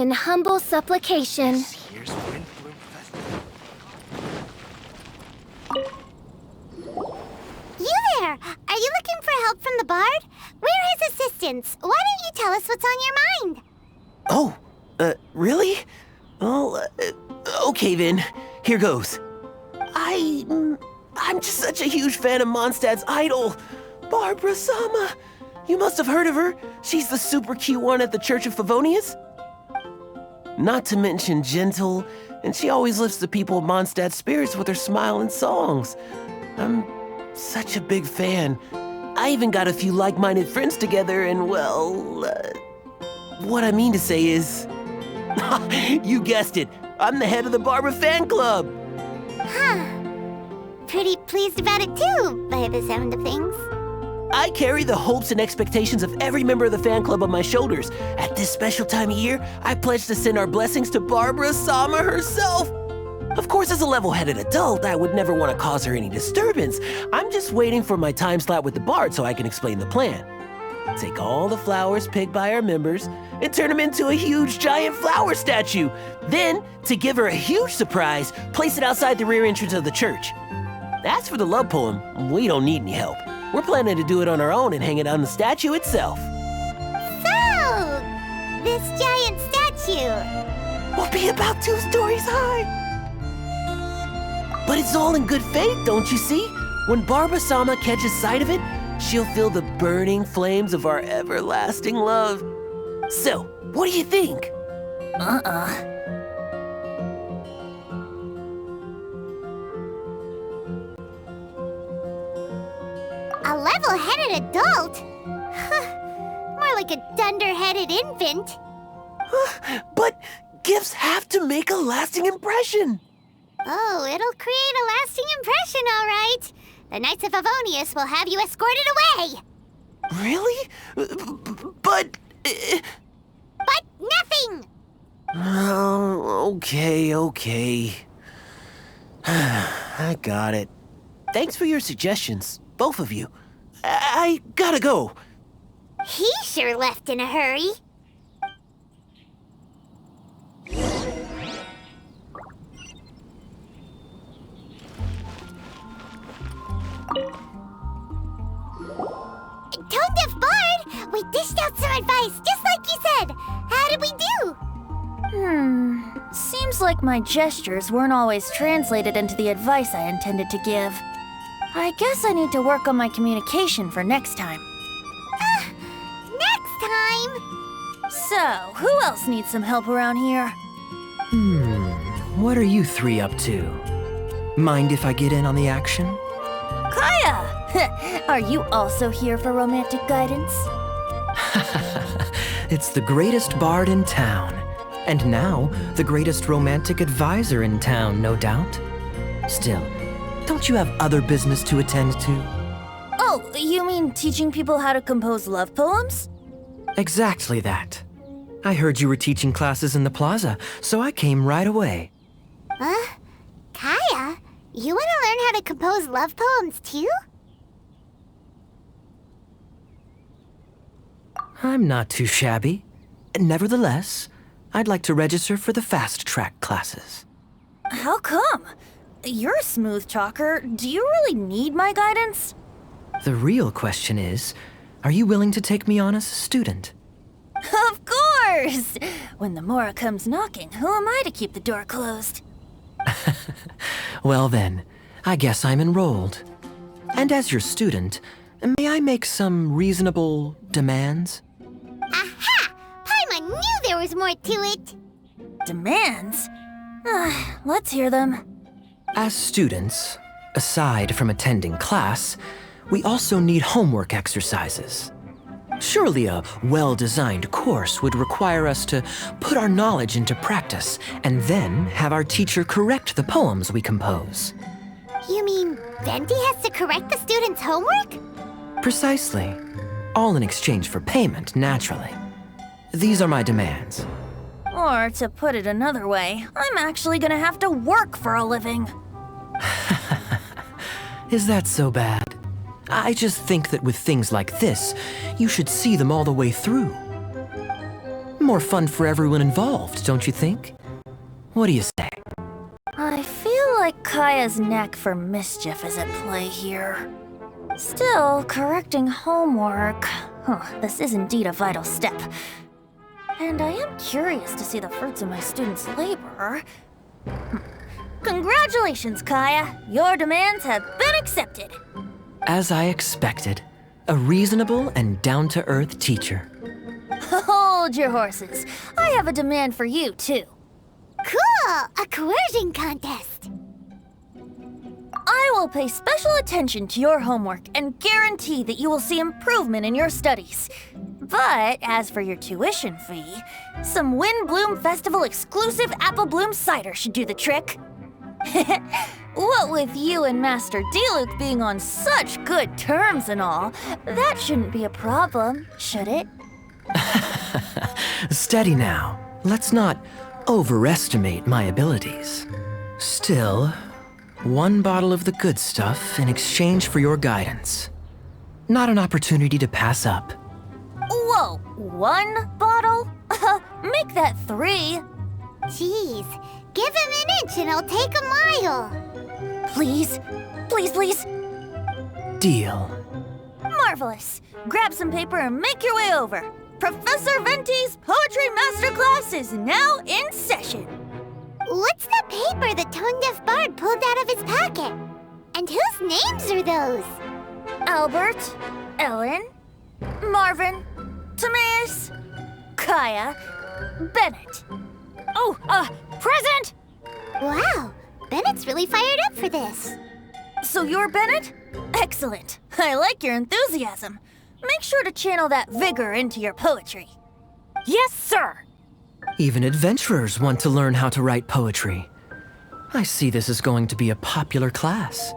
in humble supplication. Here's Wind Bloom Festival. You there! Are you looking for help from the bard? We're his assistants. Why don't you tell us what's on your mind? Oh, really? Well, okay then. Here goes. I'm just such a huge fan of Mondstadt's idol, Barbara Sama. You must have heard of her. She's the super cute one at the Church of Favonius. Not to mention gentle, and she always lifts the people of Mondstadt's spirits with her smile and songs. I'm such a big fan. I even got a few like-minded friends together, and well, what I mean to say is, you guessed it, I'm the head of the Barbara fan club. Huh. Pretty pleased about it too, by the sound of things. I carry the hopes and expectations of every member of the fan club on my shoulders. At this special time of year, I pledge to send our blessings to Barbara Sama herself. Of course, as a level-headed adult, I would never want to cause her any disturbance. I'm just waiting for my time slot with the bard so I can explain the plan. Take all the flowers picked by our members and turn them into a huge giant flower statue. Then, to give her a huge surprise, place it outside the rear entrance of the church. As for the love poem, we don't need any help. We're planning to do it on our own and hang it on the statue itself. So, this giant statue will be about 2 stories high. But it's all in good faith, don't you see? When Barbara Sama catches sight of it, she'll feel the burning flames of our everlasting love. So, what do you think? A level-headed adult? More like a dunder-headed infant. But gifts have to make a lasting impression. Oh, it'll create a lasting impression, all right. The Knights of Favonius will have you escorted away. Really? But... But nothing! Oh, okay. I got it. Thanks for your suggestions, both of you. I gotta go. He sure left in a hurry. Tone-deaf Bard! We dished out some advice, just like you said. How did we do? Seems like my gestures weren't always translated into the advice I intended to give. I guess I need to work on my communication for next time. Next time? So, who else needs some help around here? What are you 3 up to? Mind if I get in on the action? Kaya! Are you also here for romantic guidance? It's the greatest bard in town. And now, the greatest romantic advisor in town, no doubt. Still, don't you have other business to attend to? Oh, you mean teaching people how to compose love poems? Exactly that. I heard you were teaching classes in the plaza, so I came right away. Huh? Kaya, you want to learn how to compose love poems too? I'm not too shabby. Nevertheless, I'd like to register for the fast-track classes. How come? You're a smooth talker. Do you really need my guidance? The real question is, are you willing to take me on as a student? Of course! When the Mora comes knocking, who am I to keep the door closed? Well then, I guess I'm enrolled. And as your student, may I make some reasonable demands? Aha! Paimon knew there was more to it! Demands? Let's hear them. As students, aside from attending class, we also need homework exercises. Surely a well-designed course would require us to put our knowledge into practice and then have our teacher correct the poems we compose. You mean Venti has to correct the students' homework? Precisely. All in exchange for payment, naturally. These are my demands. Or, to put it another way, I'm actually gonna have to work for a living. Is that so bad? I just think that with things like this, you should see them all the way through. More fun for everyone involved, don't you think? What do you say? I feel like Kaya's knack for mischief is at play here. Still, correcting homework. This is indeed a vital step. And I am curious to see the fruits of my students' labor. Congratulations, Kaya! Your demands have been accepted. As I expected, a reasonable and down-to-earth teacher. Hold your horses. I have a demand for you, too. Cool! A coercion contest! I will pay special attention to your homework and guarantee that you will see improvement in your studies. But as for your tuition fee, some Wind Bloom Festival exclusive apple bloom cider should do the trick. What with you and Master Diluc being on such good terms and all, that shouldn't be a problem, should it? Steady now. Let's not overestimate my abilities. Still, one bottle of the good stuff in exchange for your guidance. Not an opportunity to pass up. Whoa, one bottle? Make that 3. Jeez, give him an inch and I'll take a mile. Please, please, please. Deal. Marvelous. Grab some paper and make your way over. Professor Venti's Poetry Masterclass is now in session. What's the paper the tone-deaf bard pulled out of his pocket? And whose names are those? Albert, Ellen, Marvin, Timaeus, Kaya, Bennett. Oh, present! Wow, Bennett's really fired up for this. So you're Bennett? Excellent. I like your enthusiasm. Make sure to channel that vigor into your poetry. Yes, sir! Even adventurers want to learn how to write poetry. I see this is going to be a popular class.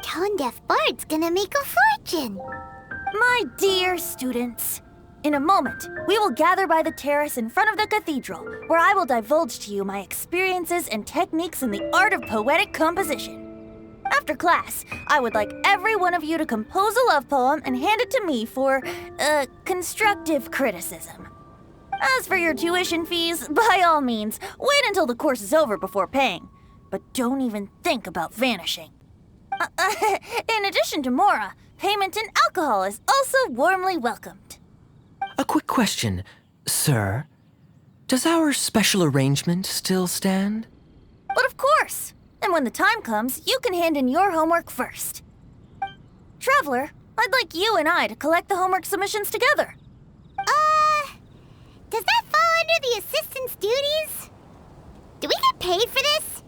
Tone-deaf bard's gonna make a fortune. My dear students, in a moment, we will gather by the terrace in front of the cathedral, where I will divulge to you my experiences and techniques in the art of poetic composition. After class, I would like every one of you to compose a love poem and hand it to me for, constructive criticism. As for your tuition fees, by all means, wait until the course is over before paying. But don't even think about vanishing. In addition to Mora, payment in alcohol is also warmly welcomed. A quick question, sir. Does our special arrangement still stand? But of course! And when the time comes, you can hand in your homework first. Traveler, I'd like you and I to collect the homework submissions together. Does that fall under the assistant's duties? Do we get paid for this?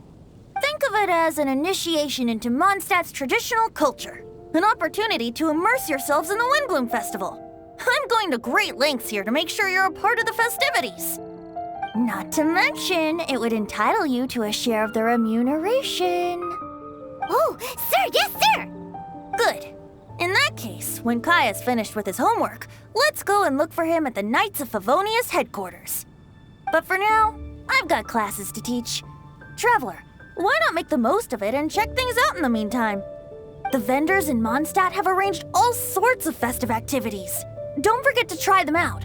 Think of it as an initiation into Mondstadt's traditional culture. An opportunity to immerse yourselves in the Windbloom Festival. I'm going to great lengths here to make sure you're a part of the festivities. Not to mention, it would entitle you to a share of the remuneration. Oh, sir, yes, sir! Good. In that case, when Kaya's finished with his homework, let's go and look for him at the Knights of Favonius headquarters. But for now, I've got classes to teach. Traveler, why not make the most of it and check things out in the meantime? The vendors in Mondstadt have arranged all sorts of festive activities. Don't forget to try them out.